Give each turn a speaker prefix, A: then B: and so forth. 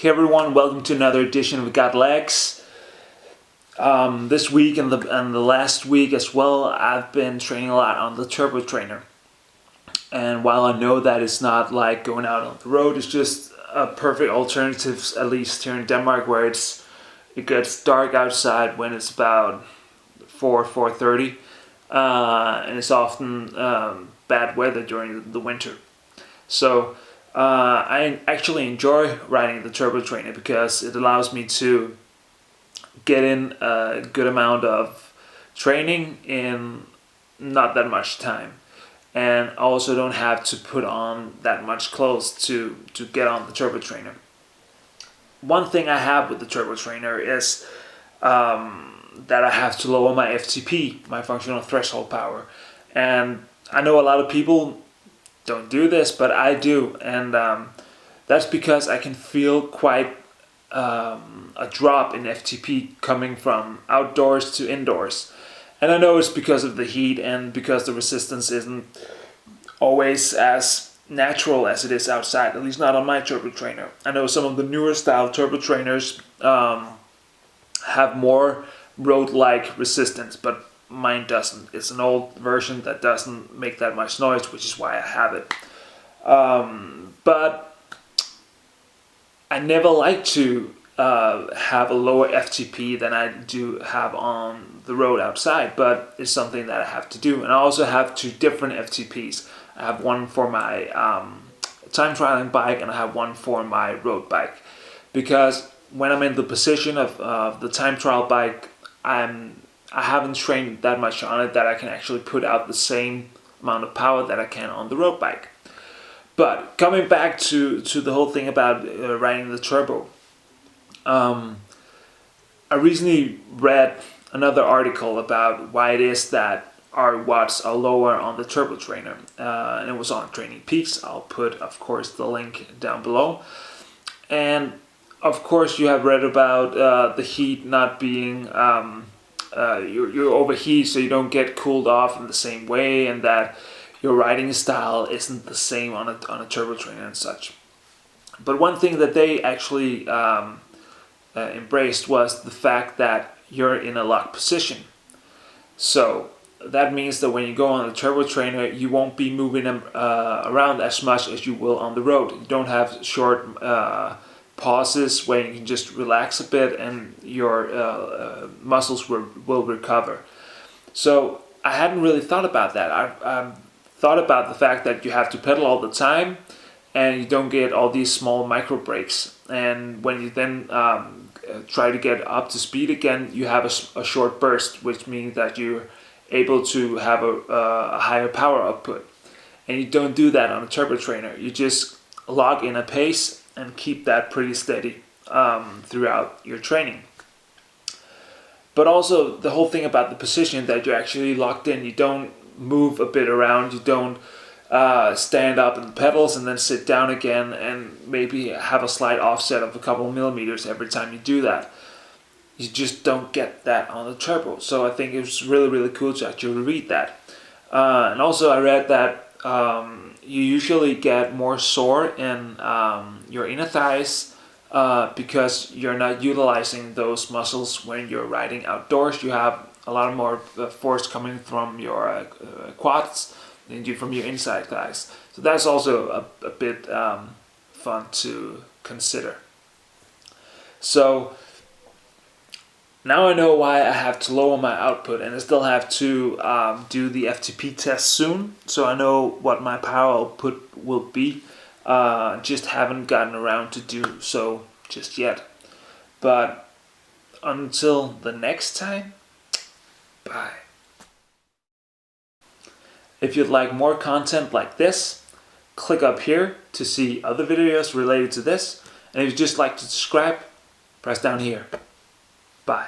A: Hey everyone, welcome to another edition of Gotlegs. This week and the last week as well, I've been training a lot on the turbo trainer. And while I know that it's not like going out on the road, it's just a perfect alternative, at least here in Denmark, where it gets dark outside when it's about 4:30, and it's often bad weather during the winter. So I actually enjoy riding the turbo trainer because it allows me to get in a good amount of training in not that much time, and I also don't have to put on that much clothes to get on the turbo trainer. One thing I have with the turbo trainer is that I have to lower my FTP, my functional threshold power, and I know a lot of people don't do this, but I do, and that's because I can feel quite a drop in FTP coming from outdoors to indoors. And I know it's because of the heat and because the resistance isn't always as natural as it is outside, at least not on my turbo trainer. I know some of the newer style turbo trainers have more road-like resistance, but mine doesn't. It's an old version that doesn't make that much noise, which is why I have it. But I never like to have a lower FTP than I do have on the road outside, but it's something that I have to do. And I also have two different FTPs. I have one for my time trialing bike, and I have one for my road bike, because when I'm in the position of the time trial bike, I haven't trained that much on it that I can actually put out the same amount of power that I can on the road bike. But coming back to the whole thing about riding the turbo, I recently read another article about why it is that our watts are lower on the turbo trainer, and it was on Training Peaks. I'll put, of course, the link down below. And of course, you have read about the heat not being you overheat, so you don't get cooled off in the same way, and that your riding style isn't the same on a turbo trainer and such. But one thing that they actually embraced was the fact that you're in a locked position. So that means that when you go on the turbo trainer, you won't be moving around as much as you will on the road. You don't have short pauses where you can just relax a bit and your muscles will recover. So I hadn't really thought about that. I thought about the fact that you have to pedal all the time and you don't get all these small micro breaks. And when you then try to get up to speed again, you have a short burst, which means that you're able to have a higher power output. And you don't do that on a turbo trainer. You just lock in a pace and keep that pretty steady throughout your training. But also the whole thing about the position, that you're actually locked in. You don't move a bit around. You don't stand up in the pedals and then sit down again and maybe have a slight offset of a couple of millimeters every time you do that. You just don't get that on the turbo. So I think it was really, really cool to actually read that. And also I read that you usually get more sore in your inner thighs because you're not utilizing those muscles when you're riding outdoors. You have a lot more force coming from your quads than you do from your inside thighs. So that's also a bit fun to consider. So now I know why I have to lower my output, and I still have to do the FTP test soon, so I know what my power output will be. Just haven't gotten around to do so just yet. But until the next time, bye. If you'd like more content like this, click up here to see other videos related to this. And if you'd just like to subscribe, press down here. Bye.